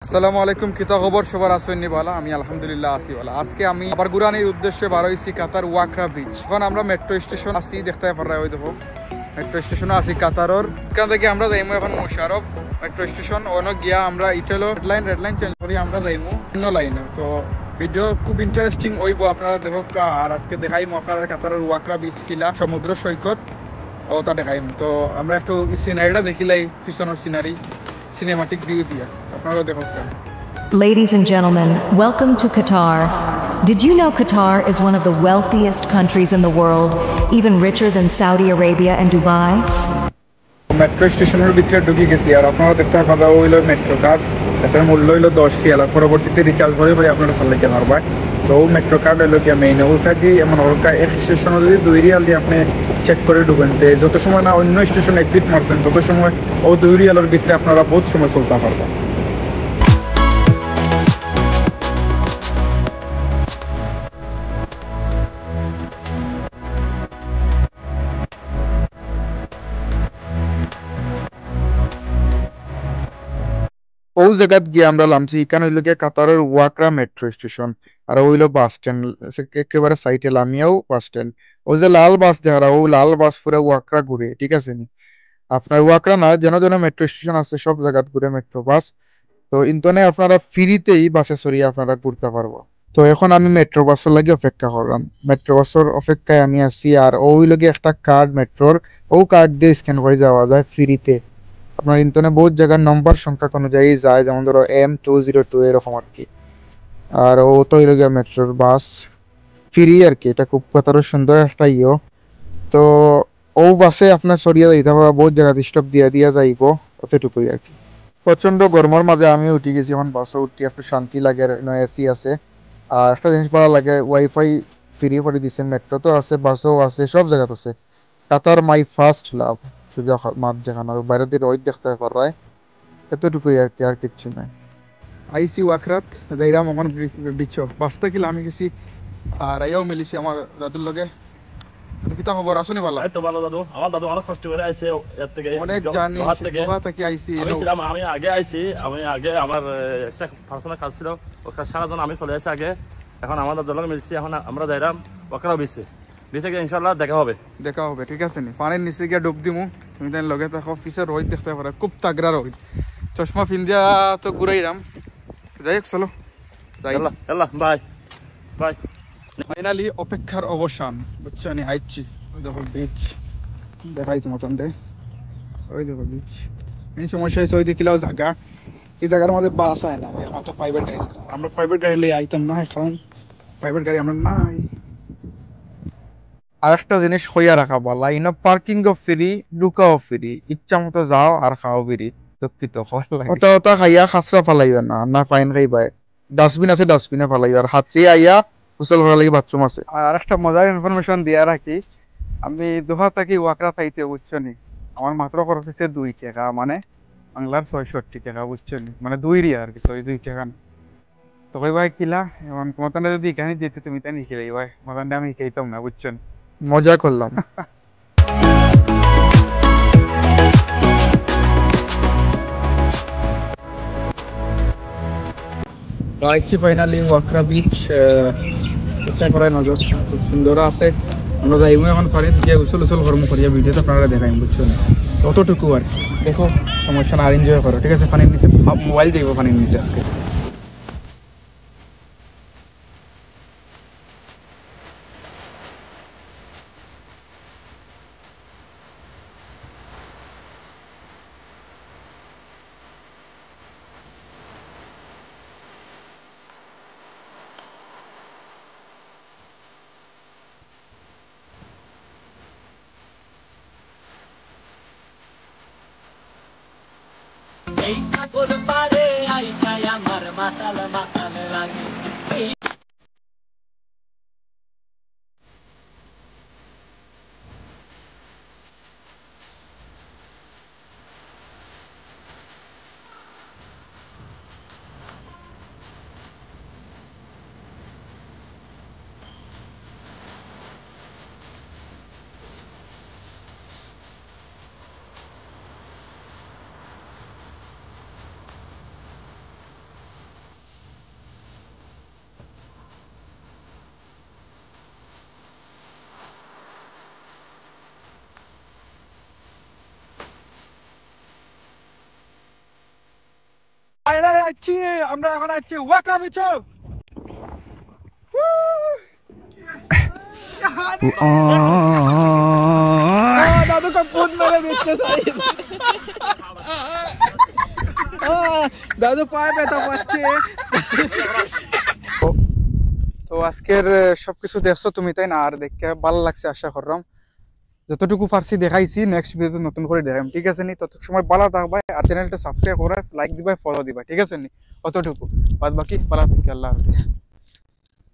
আসসালামু আলাইকুম, কিতা খবর সবার? আসেননি বালা? আমি আলহামদুলিল্লাহ আছি বালা। আজকে আমি আবার গুরানির উদ্দেশ্যে বার হইছি কাতার ওয়াকরা বিচ। এখন আমরা মেট্রো স্টেশন আছি, দেখতে পারা ওই দেখো মেট্রো স্টেশনে আছি কাতারর। এখান থেকে আমরা যাইমু এখন মোশারফ মেট্রো স্টেশন। অনেক গিয়া আমরা ইটেলো রেড লাইন চেঞ্জ করি আমরা যাইমু অন্য লাইনে। তো ভিডিও খুব ইন্টারেস্টিং হইব, আপনারা দেখো। আর আজকে দেখাইমু আপনারা কাতারের ওয়াকরা বিচ কিলা সমুদ্র সৈকত ওটা দেখাইমু। তো আমরা একটু সিনারিটা দেখিলাই, পিছনের সিনারি সিনেমাটিক ভিউ দিয়া আপনারা দেখো। Ladies and gentlemen, welcome to Qatar. Did you know Qatar is one of the wealthiest countries in the world, even richer than Saudi Arabia and Dubai? Metro স্টেশনের ভিতরে ঢুকে গেছি, আর আপনারা দেখতে পাওয়া হইল মেট্রো কার্ড। এটার মূল্য হইলো 10 রিয়াল। পরবর্তীতে রিচার্জ করে পরে আপনারা চালাইতে পারবেন। তো মেট্রো কার্ড হইলো কি মেইন ওটা দিয়ে এমন হলকা এক স্টেশনে যদি 2 রিয়াল দিয়ে আপনি চেক করে ঢুকেন, যত সময় না অন্য স্টেশন এক্সিট মারছেন তত সময় ও 2 রিয়ালের ভিতরে আপনারা বহুত সময় চলতে পারবেন। ও জায়গাত গিয়ে আমরা নামছি, এখানে হইলো গিয়ে কাতারের ওয়াকরা মেট্রো স্টেশন। আর হইলো বাস স্ট্যান্ড, একেবারে সাইটে লামিয়াও বাস স্ট্যান্ড। ওই যে লাল বাস দেখা, ও লাল বাস পুরো ওয়াকরা ঘুরে, ঠিক আছে নি? আপনার ওয়াকরা না, যেন যেন মেট্রো স্টেশন আছে সব জায়গাত ঘুরে মেট্রো বাস। তো ইন্টনে আপনারা ফ্রিতেই বাসে চড়িয়ে আপনারা ঘুরতে পারবো। তো এখন আমি মেট্রো বাসের লাগে অপেক্ষা করলাম, মেট্রো বাসের অপেক্ষায় আমি আছি। আর ওই লগে একটা কার্ড মেট্রোর, ও কার্ড দিয়ে স্ক্যান করে যাওয়া যায় ফ্রিতে। আপনার ইন্টারনে বহুত জায়গার নম্বর সংখ্যা অনুযায়ী যায়, যেমন ধরো M202 এরকম আর কি। আর ও তো হইল গিয়া মেট্রোর বাস ফ্রি আর কি। এটা খুব কাতারও সুন্দর একটা তো ও বাসে আপনার সরিয়ে যাইতে পারবা, বহুত জায়গা স্টপ দিয়া দিয়া যাইব, অতটুকুই আর কি। প্রচন্ড গরমের মাঝে আমি উঠি গেছি, এখন বাসে উঠি একটু শান্তি লাগে, এসি আছে। আর একটা জিনিস ভালো লাগে, ওয়াইফাই ফ্রি করে দিচ্ছেন, মেট্রো তো আছে, বাসও আছে, সব জায়গাতে আছে। কাতার মাই ফার্স্ট লাভ, সোজা মাঠ যেখানে বাইরে দিয়ে রোদ দেখতে পারায়, এতটুকুই আর কি, আর কিচ্ছু নাই। আইসি ওয়াকরাত যাইরাম আমার বিচ বাসটা কিলা আমি গেছি। আর আইয়াও মিলিছি আমার দাদুর লগে। কিতা খবর? আসুনি ভালো? এই তো ভালো দাদু। আমার দাদু অনেক কষ্ট করে আইছে এর থেকে, অনেক জানি গোয়া থেকে আইছি। আমি আগে আইছি। আমি আগে আমার একটা পার্সোনাল কাজ ছিল, ওই কাজ সারার জন্য আমি চলে আসি আগে। এখন আমার দাদুর লগে মিলছি, এখন আমরা যাইরাম ওখানে বিচে গিয়ে ইনশাল্লাহ দেখা হবে। ঠিক আছে নি? পানির নিচে গিয়ে ডুব দিমু, তুমি তাই লগে থাকো। পিছের রোদ দেখতে পারো, খুব তাগড়া রোদ। চশমা পিন্দিয়া তো ঘুরাইরাম। যাই হোক, চলো যাই। Bye bye. ফাইনালি অপেক্ষার অবসান, বুঝছো নি? আইছি, ওই দেখো বিচ দেখাইছি মতন রে, ওই দেখো বিচ। এই সমস্যা হয়েছে, ওই দেখিলাও জায়গা, এই জায়গার মধ্যে বাস হয় না, এখন তো প্রাইভেট গাড়ি ছিল। আমরা প্রাইভেট গাড়ি লিয়ে আইতাম না, কারণ প্রাইভেট গাড়ি আমরা নাই। আর একটা জিনিস হইয়া রাখা বলা, ইনো পার্কিং ও ফ্রি, ঢুকাও ফ্রি, ইচ্ছা মতো যাও আর খাও ফ্রি। দুঃখিত, ওটা ওটা খাইয়া খাসরা ফালাইবে না, না ফাইন খাইবাই। ডাস্টবিন আছে, ডাস্টবিনে ফালাইবে। আর হাতে আইয়া গোসল করার লাগি বাথরুম আছে। আর একটা মজার ইনফরমেশন দিয়া রাখি, আমি দোহা থাকি ওয়াকরা থাইতে, বুঝছো নি? আমার মাত্র খরচ হচ্ছে 2 টাকা, মানে বাংলার 66 টাকা, বুঝছো নি? মানে 2 রিয়া আর কি, 2 টাকা না। তো কই ভাই কিলা এমন মতন যদি এখানে যেতে তুমি তাই নিখিলাই ভাই, মতন আমি খাইতাম না, বুঝছো নি? মজা করলাম। আইছি ফাইনালি ওয়াকরা বিচ। চেষ্টা করাই নজর, খুব সুন্দর আছে। আমরা যাইমু এখন পানির গিয়ে গোসল কর্ম করিয়া ভিডিওতে আপনারা দেখাইম, বুঝছো না? অতটুকু আর কি। দেখো, সমস্যা না, আর এনজয় করো, ঠিক আছে? পানির নিচে মোবাইল যাইব পানির নিচে আজকে। আমার মাতাল মাতাল লাগে। ফাইনালি আছি আমরা, এখন আছি ওয়াকরা বিচে। দাদু কা পুত মেরে দিচ্ছে সাইদ। দাদু পায়ে ব্যথা পাচ্ছে। তো আজকের সবকিছু দেখছো তুমি, তাই না? আর দেখে ভালো লাগছে আশা করলাম। যতটুকু পারছি দেখাইছি, নেক্সট ভিডিওতে নতুন করে দেখাম, ঠিক আছে নি? তত সময় ভালো থাকবা, আর চ্যানেলটা সাবস্ক্রাইব করা, লাইক দিবা, ফলো দিবা, ঠিক আছে নি? অতটুকু, বাদ বাকি ভালো থাকি। আল্লাহ হাফেজ।